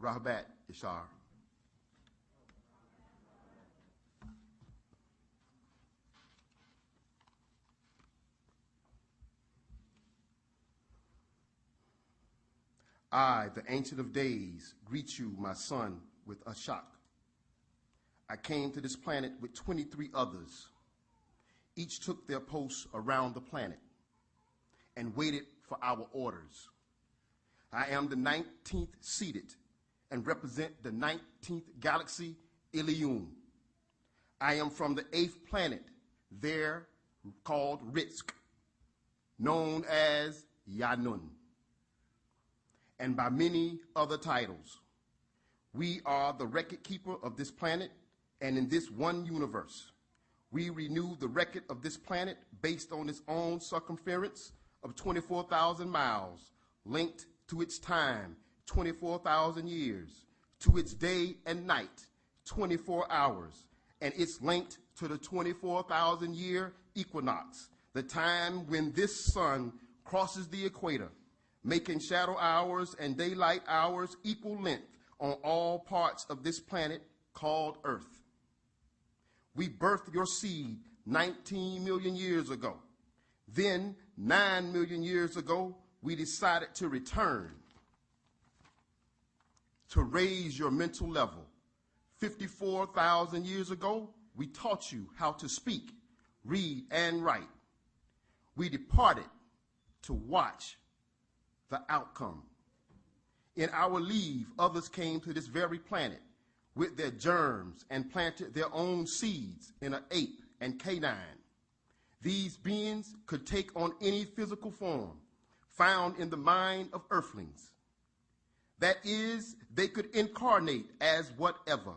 Rahabat Ishar. I, the Ancient of Days, greet you, my son, with a shock. I came to this planet with 23 others. Each took their posts around the planet and waited for our orders. I am the 19th seated and represent the 19th galaxy, Ilium. I am from the 8th planet, there called Rizq, known as Yanun, and by many other titles. We are the record keeper of this planet, and in this one universe, we renew the record of this planet based on its own circumference of 24,000 miles, linked to its time, 24,000 years, to its day and night, 24 hours, and it's linked to the 24,000-year equinox, the time when this sun crosses the equator, making shadow hours and daylight hours equal length on all parts of this planet called Earth. We birthed your seed 19 million years ago. Then, 9 million years ago, we decided to return to raise your mental level. 54,000 years ago, we taught you how to speak, read, and write. We departed to watch the outcome. In our leave, others came to this very planet with their germs and planted their own seeds in an ape and canine. These beings could take on any physical form found in the mind of earthlings. That is, they could incarnate as whatever,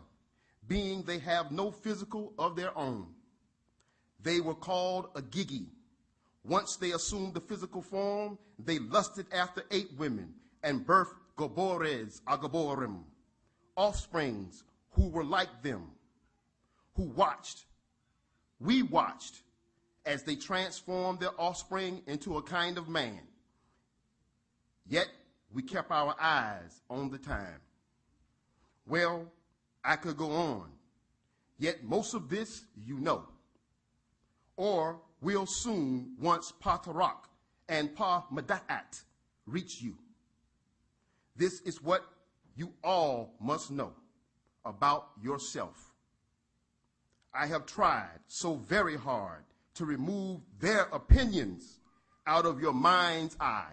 being they have no physical of their own. They were called a gigi. Once they assumed the physical form, they lusted after 8 women and birthed gobores agaborim, offsprings who were like them, who watched. We watched as they transformed their offspring into a kind of man. Yet we kept our eyes on the time. Well, I could go on, yet most of this you know. Or will soon, once Patarak and Pa Mada'at reach you. This is what you all must know about yourself. I have tried so very hard to remove their opinions out of your mind's eye.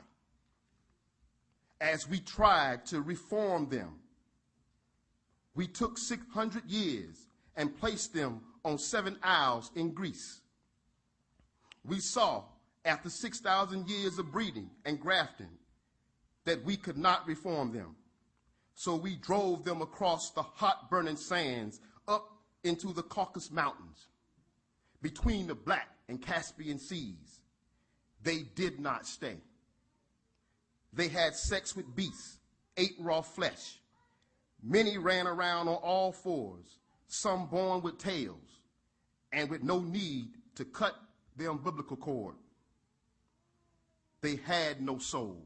As we tried to reform them, we took 600 years and placed them on 7 isles in Greece. We saw, after 6,000 years of breeding and grafting, that we could not reform them. So we drove them across the hot burning sands up into the Caucasus Mountains, between the Black and Caspian seas. They did not stay. They had sex with beasts, ate raw flesh. Many ran around on all fours, some born with tails, and with no need to cut the umbilical cord. They had no soul.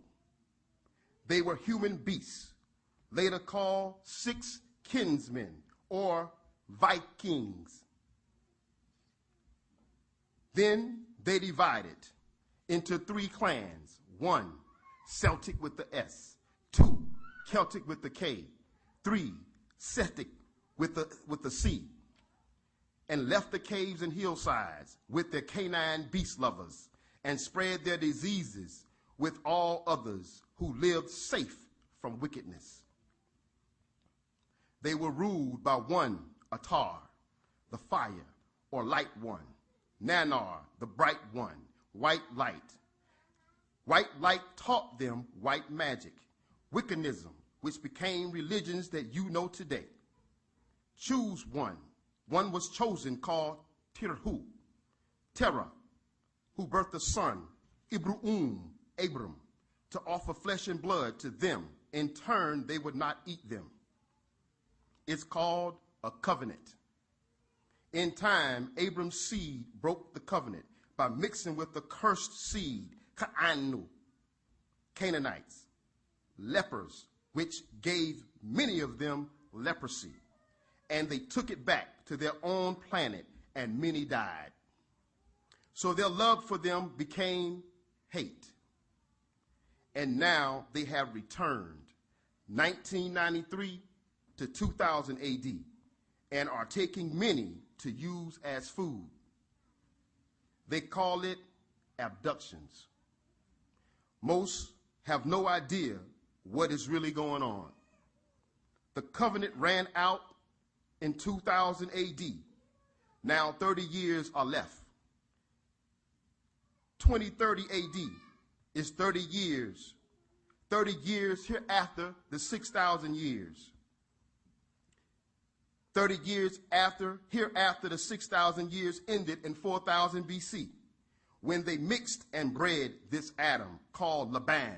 They were human beasts, later called 6 kinsmen or Vikings. Then they divided into 3 clans. 1, Celtic with the S. 2, Celtic with the K. 3, Celtic with the C. And left the caves and hillsides with their canine beast lovers and spread their diseases with all others who lived safe from wickedness. They were ruled by 1, Atar, the fire or light one, Nanar, the bright one, white light. White light taught them white magic, Wiccanism, which became religions that you know today. Choose one. One was chosen called Tirhu, Terah, who birthed the son, Abram, to offer flesh and blood to them. In turn, they would not eat them. It's called a covenant. In time, Abram's seed broke the covenant by mixing with the cursed seed, Ka'anu, Canaanites, lepers, which gave many of them leprosy, and they took it back to their own planet, and many died. So their love for them became hate. And now they have returned 1993 to 2000 AD and are taking many to use as food. They call it abductions. Most have no idea what is really going on. The covenant ran out in 2000 AD. Now 30 years are left. 2030 AD is 30 years. 30 years hereafter the 6,000 years. 30 years hereafter the 6,000 years ended in 4000 BC, when they mixed and bred this Adam called Laban,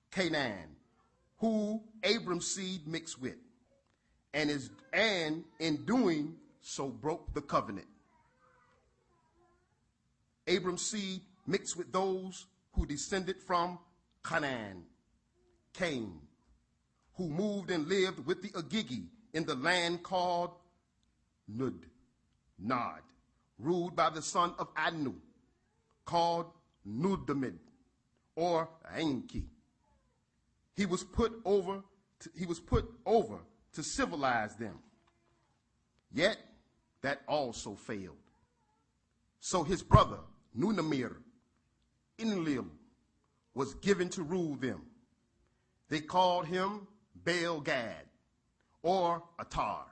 Canaan, who Abram's seed mixed with, and in doing so broke the covenant. Abram's seed mixed with those who descended from Canaan, Cain, who moved and lived with the Agigi in the land called Nod, ruled by the son of Anu, called Nudamid, or Enki. He was put over to civilize them. Yet that also failed. So his brother, Nunamir, Enlil, was given to rule them. They called him Baal Gad, or Atar.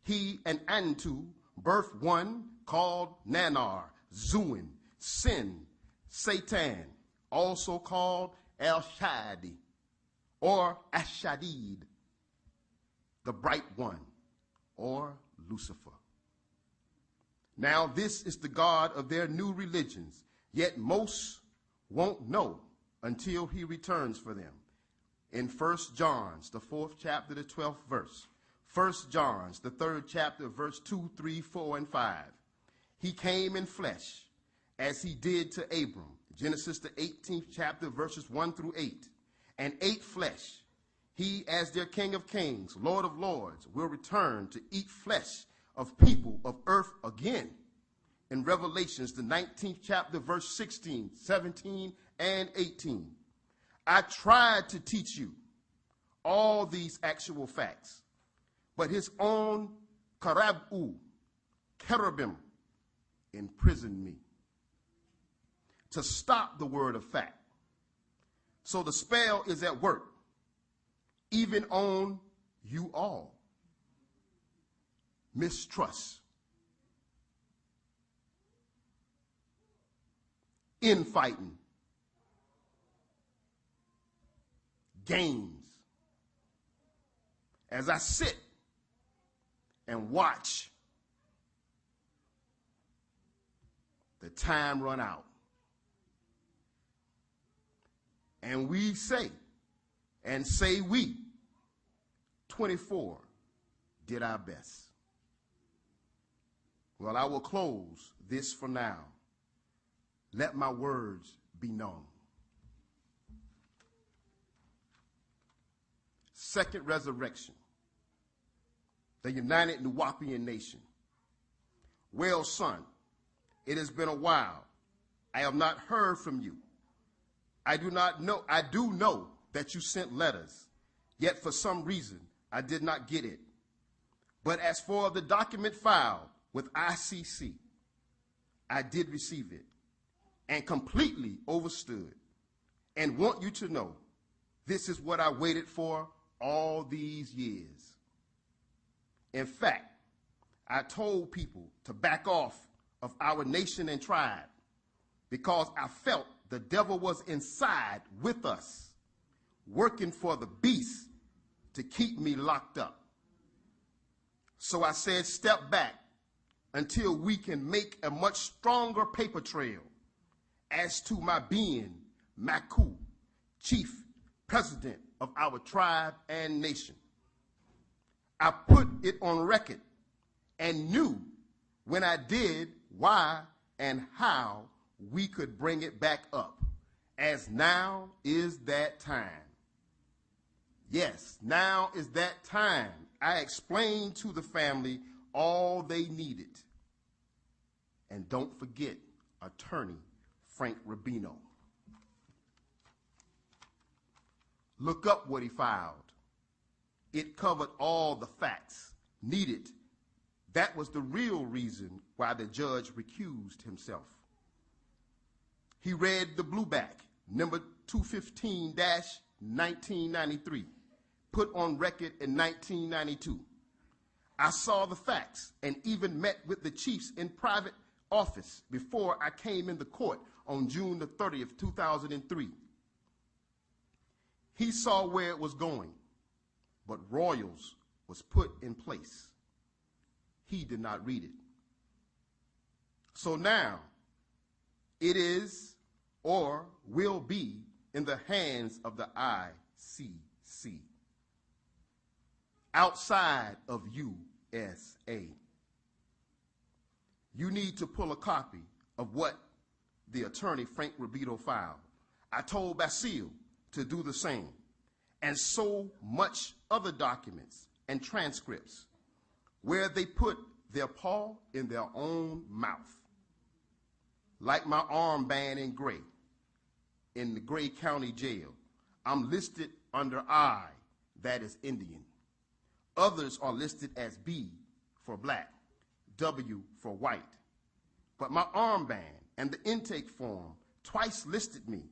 He and Antu birthed one called Nanar, Zuin, Sin, Satan, also called El-Shadi, or Ashadid, the bright one, or Lucifer. Now this is the God of their new religions, yet most won't know until he returns for them. In 1 John, the 4th chapter, the 12th verse. 1 John, the 3rd chapter, verse 2, 3, 4, and 5. He came in flesh, as he did to Abram. Genesis, the 18th chapter, verses 1 through 8. And ate flesh. He, as their King of kings, Lord of lords, will return to eat flesh of people of earth again. In Revelations, the 19th chapter, verse 16, 17, and 18. I tried to teach you all these actual facts, but his own cherubim, imprisoned me to stop the word of fact. So the spell is at work, even on you all. Mistrust, infighting, games. As I sit and watch the time run out, and we say, we, 24, did our best. Well, I will close this for now. Let my words be known. Second resurrection, the United Nuwaubian Nation. Well, son, it has been a while. I have not heard from you. I do know that you sent letters, yet for some reason I did not get it. But as for the document filed with ICC, I did receive it and completely overstood, and want you to know this is what I waited for all these years. In fact, I told people to back off of our nation and tribe because I felt the devil was inside with us, working for the beast to keep me locked up. So I said, step back until we can make a much stronger paper trail as to my being Maku, chief president of our tribe and nation. I put it on record and knew when I did why and how we could bring it back up, as now is that time. Yes, now is that time. I explained to the family all they needed. And don't forget attorney Frank Rubino. Look up what he filed. It covered all the facts needed. That was the real reason why the judge recused himself. He read the blueback, number 215-1993, put on record in 1992. I saw the facts and even met with the chiefs in private office before I came in the court on June the 30th, 2003. He saw where it was going, but Royals was put in place. He did not read it. So now it is or will be in the hands of the ICC, outside of USA. You need to pull a copy of what the attorney Frank Rubino filed. I told Basile to do the same, and so much other documents and transcripts where they put their paw in their own mouth. Like my armband in gray, in the Gray County Jail, I'm listed under I, that is Indian. Others are listed as B for black, W for white. But my armband and the intake form twice listed me.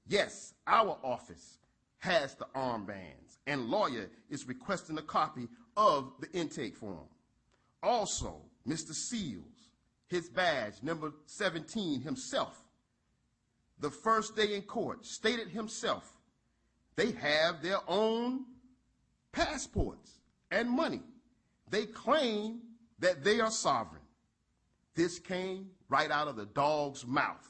Yes, our office has the armbands, and lawyer is requesting a copy of the intake form. Also, Mr. Seals, his badge, number 17 himself, the first day in court, stated himself, they have their own passports and money. They claim that they are sovereign. This came right out of the dog's mouth.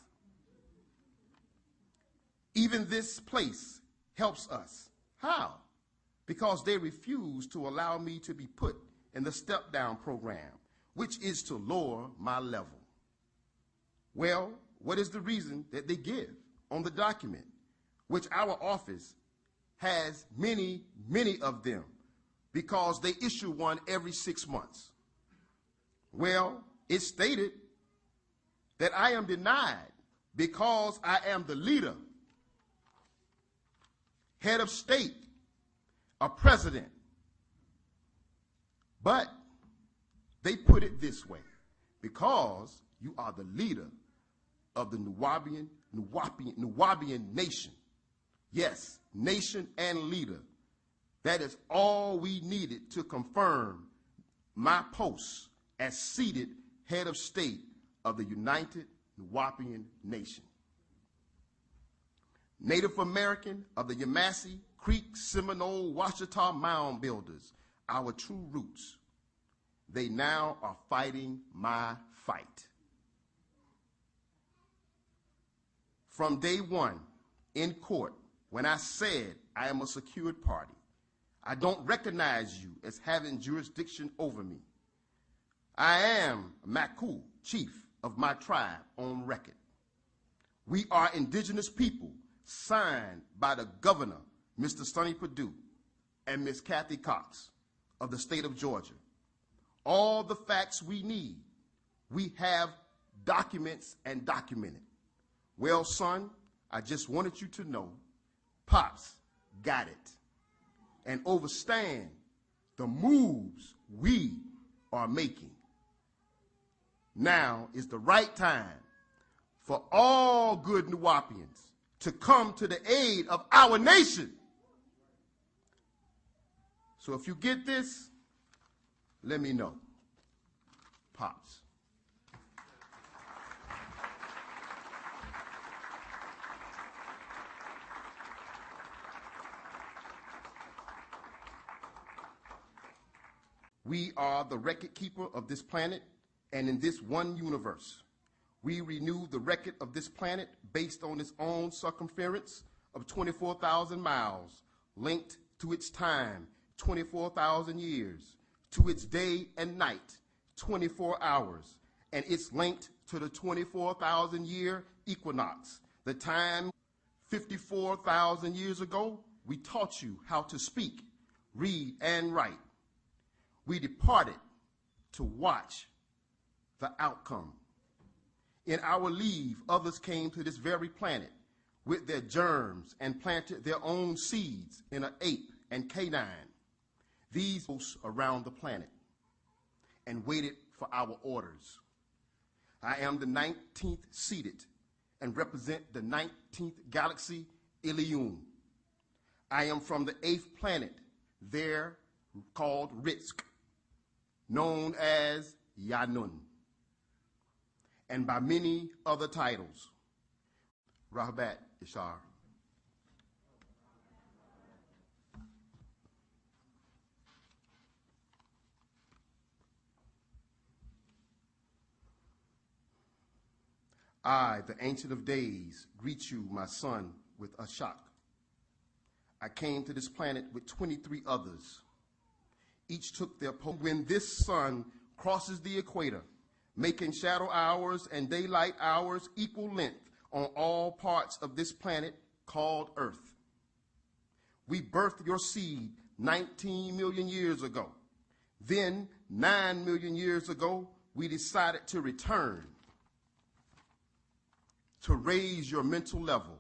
Even this place helps us. How? Because they refuse to allow me to be put in the step-down program, which is to lower my level. Well, what is the reason that they give on the document, which our office has many, many of them, because they issue one every 6 months? Well, it stated that I am denied because I am the leader, head of state, a president. But they put it this way: because you are the leader of the Nuwaubian nation. Yes, nation and leader. That is all we needed to confirm my post as seated head of state of the United Nuwaubian Nation. Native American of the Yamasee, Creek, Seminole, Washita Mound Builders, our true roots. They now are fighting my fight. From day one in court, when I said I am a secured party, I don't recognize you as having jurisdiction over me. I am Maku, chief of my tribe, on record. We are indigenous people signed by the governor, Mr. Sonny Perdue, and Ms. Kathy Cox of the state of Georgia. All the facts we need, we have documents and documented. Well, son, I just wanted you to know, Pops got it, and understand the moves we are making. Now is the right time for all good Nuwaubians to come to the aid of our nation. So if you get this, let me know. Pops. We are the record keeper of this planet, and in this one universe, we renew the record of this planet based on its own circumference of 24,000 miles, linked to its time, 24,000 years, to its day and night, 24 hours, and it's linked to the 24,000 year equinox. The time 54,000 years ago we taught you how to speak, read, and write. We departed to watch the outcome. In our leave, others came to this very planet with their germs and planted their own seeds in an ape and canine. These hosts around the planet and waited for our orders. I am the 19th seated and represent the 19th galaxy, Ilium. I am from the 8th planet, there called Rizq, known as Yanun, and by many other titles. Rahabat Ishar. I, the Ancient of Days, greet you, my son, with a shock. I came to this planet with 23 others. Each took their post. When this sun crosses the equator, making shadow hours and daylight hours equal length on all parts of this planet called Earth. We birthed your seed 19 million years ago. Then, 9 million years ago, we decided to return to raise your mental level